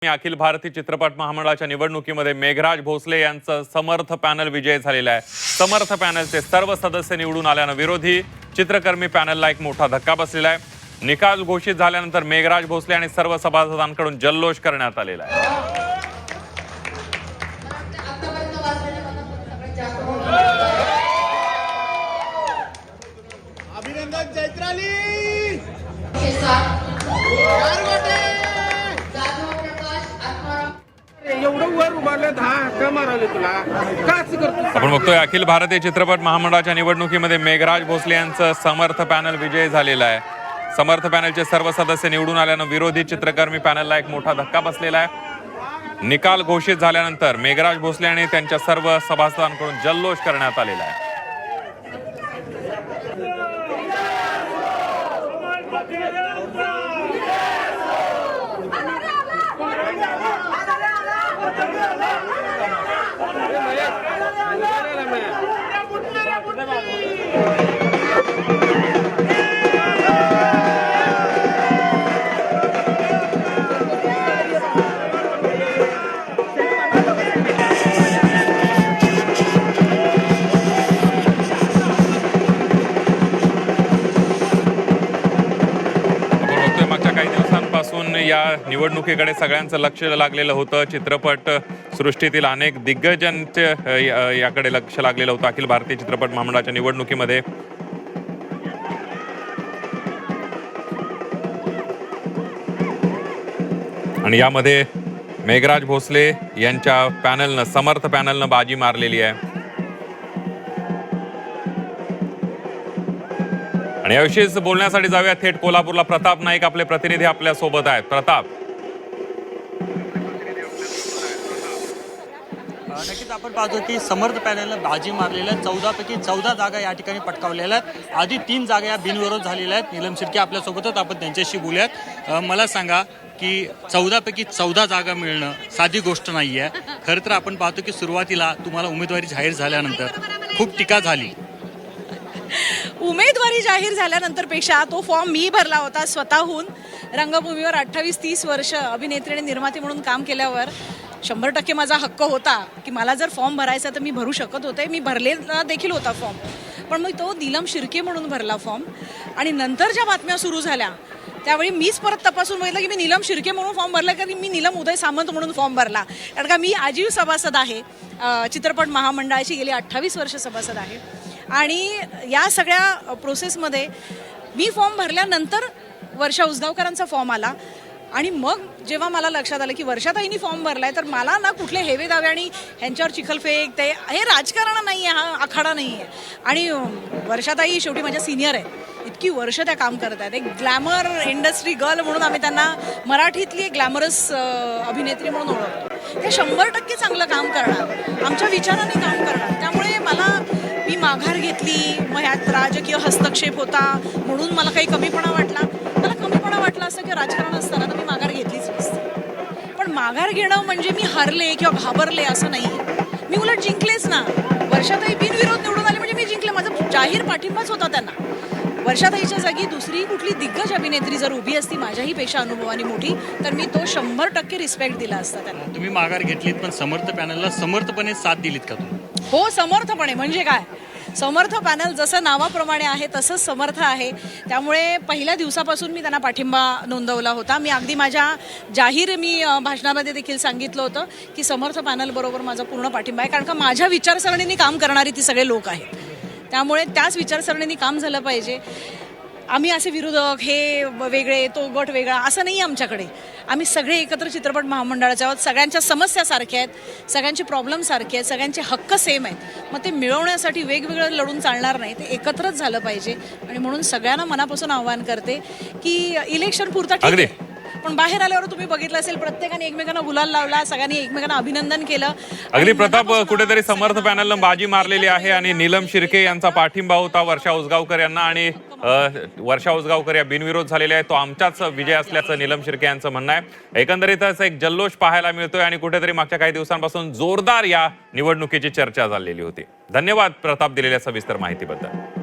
अखिल भारतीय चित्रपट महामंडळाच्या निवडणुकीमध्ये मेघराज भोसले यांचा समर्थ पॅनल विजय झालेला आहे। समर्थ पॅनलचे सर्व सदस्य निवडून आल्याने विरोधी चित्रकर्मी पॅनलला एक मोठा धक्का बसलेला आहे। निकाल घोषित झाल्यानंतर मेघराज भोसले आणि सर्व सभासदांकडून जल्लोष करण्यात आलेला आहे। अभिनंदन चैत्राली आपण बघतोय अखिल भारतीय चित्रपट महामंडळाच्या निवडणुकीमध्ये मेघराज भोसले यांचं समर्थ पॅनल विजयी झालेला आहे। समर्थ पॅनलचे सर्व सदस्य निवडून आल्यानं विरोधी चित्रकर्मी पॅनलला एक मोठा धक्का बसलेला आहे। निकाल घोषित झाल्यानंतर मेघराज भोसले आणि त्यांच्या सर्व सभासदांकडून जल्लोष करण्यात आलेला आहे। मागच्या काही दिवसांपासून या निवडणुकीकडे सगळ्यांचं लक्ष लागलेलं होतं। चित्रपट सृष्टीतील अनेक दिग्गजांचे याकडे लक्ष लागलेलं होतं अखिल भारतीय चित्रपट महामंडळाच्या निवडणुकीमध्ये। आणि यामध्ये मेघराज भोसले यांच्या पॅनलनं समर्थ पॅनलनं बाजी मारलेली आहे। आणि याविषयीच बोलण्यासाठी जाऊया थेट कोल्हापूरला। प्रताप नाईक आपले प्रतिनिधी आपल्या सोबत आहेत। प्रताप, नक्कीच आपण पाहतो की समर्थ पॅनलनं बाजी मारलेल्या 14 पैकी 14 जागा या ठिकाणी पटकावलेल्या आहेत। आधी 3 जागा या बिनविरोध झालेल्या आहेत। नीलम शिर्के आपल्यासोबतच, आपण त्यांच्याशी बोलूयात। मला सांगा की 14 पैकी 14 जागा मिळणं साधी गोष्ट नाही आहे। खरं तर आपण पाहतो की सुरुवातीला तुम्हाला उमेदवारी जाहीर झाल्यानंतर खूप टीका झाली। उमेदवारी जाहीर झाल्यानंतर पेक्षा तो फॉर्म मी भरला होता स्वतःहून। रंगभूमीवर 28-30 वर्ष अभिनेत्री आणि निर्माती म्हणून काम केल्यावर 100% माझा हक्क होता की मला जर फॉर्म भरायचा तर मी भरू शकत होते। मी भरलेला देखील होता फॉर्म, पण मग तो नीलम शिर्के म्हणून भरला फॉर्म। आणि नंतर ज्या बातम्या सुरू झाल्या त्यावेळी मीच परत तपासून बघितलं की मी नीलम शिर्के म्हणून फॉर्म भरला की मी नीलम उदय सामंत म्हणून फॉर्म भरला। कारण का मी आजीव सभासद आहे, चित्रपट महामंडळाची गेली 28 वर्ष सभासद आहे। आणि या सगळ्या प्रोसेसमध्ये मी फॉर्म भरल्यानंतर वर्षा उसगावकरांचा फॉर्म आला। आणि मग जेव्हा मला लक्षात आलं की वर्षाताईंनी फॉर्म भरलाय, तर मला ना कुठले हेवे दावे आणि ह्यांच्यावर चिखलफेक ते हे राजकारण नाही आहे, हा आखाडा नाही आहे। आणि वर्षाताई शेवटी माझ्या सिनियर आहे, इतकी वर्ष त्या काम करत आहेत। एक ग्लॅमर इंडस्ट्री गर्ल म्हणून आम्ही त्यांना मराठीतली एक ग्लॅमरस अभिनेत्री म्हणून ओळखतो। ते 100% चांगलं काम करणार, आमच्या विचाराने काम करणार। त्यामुळे मी माघार घेतली, मग ह्यात राजकीय हस्तक्षेप होता म्हणून मला काही कमीपणा वाटला। मला कमीपणा वाटला असं की राजकारण असताना तर मी माघार घेतलीच नसते। पण माघार घेणं म्हणजे मी हरले किंवा घाबरले असं नाही, मी उलट जिंकलेच ना। वर्षाताई बिनविरोध निवडून आले म्हणजे मी जिंकले, माझा जाहीर पाठिंबाच होता त्यांना। वर्षाताईच्या जागी दुसरी कुठली दिग्गज अभिनेत्री जर उभी असती माझ्याही पेक्षा अनुभवानी मोठी, तर मी तो 100% रिस्पेक्ट दिला असता त्यांना। तुम्ही माघार घेतलीत, पण समर्थ पॅनलला समर्थपणे साथ दिलीत का तुम्ही? हो, समर्थपणे। म्हणजे काय, समर्थ पॅनल जसं नावाप्रमाणे आहे तसंच समर्थ आहे। त्यामुळे पहिल्या दिवसापासून मी त्यांना पाठिंबा नोंदवला होता। मी अगदी माझ्या जाहीर भाषणामध्ये देखील सांगितलं होतं की समर्थ पॅनल बरोबर माझा पूर्ण पाठिंबा आहे। कारण का माझ्या विचारसरणीने काम करणारी ती सगळे लोक आहेत, त्यामुळे त्याच विचारसरणीने काम झालं पाहिजे। आम्ही असे विरोधक, हे वेगळे तो गट वेगळा असं नाही आमच्याकडे। आम्ही सगळे एकत्र चित्रपट महामंडळाचे आहोत। सगळ्यांच्या समस्या सारख्या आहेत, सगळ्यांचे प्रॉब्लेम सारखे आहेत, सगळ्यांचे हक्क सेम आहेत। मग ते मिळवण्यासाठी वेगवेगळं लढून चालणार नाही, ते एकत्रच झालं पाहिजे। आणि म्हणून सगळ्यांना मनापासून आवाहन करते की इलेक्शन पुरता ठीक आहे, पण बाहेर आल्यावर तुम्ही बघितलं असेल प्रत्येकाने एकमेकांना गुलाल लावला, सगळ्यांनी एकमेकांना अभिनंदन केलं। अगदी प्रताप, कुठेतरी समर्थ पॅनलनं बाजी मारलेली आहे आणि नीलम शिर्के यांचा पाठिंबा होता वर्षा उसगावकर यांना। आणि वर्षा उसगावकर या बिनविरोध झालेल्या आहेत, तो आमचाच विजय असल्याचं नीलम शिर्के यांचं म्हणणं आहे। एकंदरीतच एक जल्लोष पाहायला मिळतोय आणि कुठेतरी मागच्या काही दिवसांपासून जोरदार या निवडणुकीची चर्चा झालेली होती। धन्यवाद प्रताप, दिलेल्या सविस्तर माहितीबद्दल।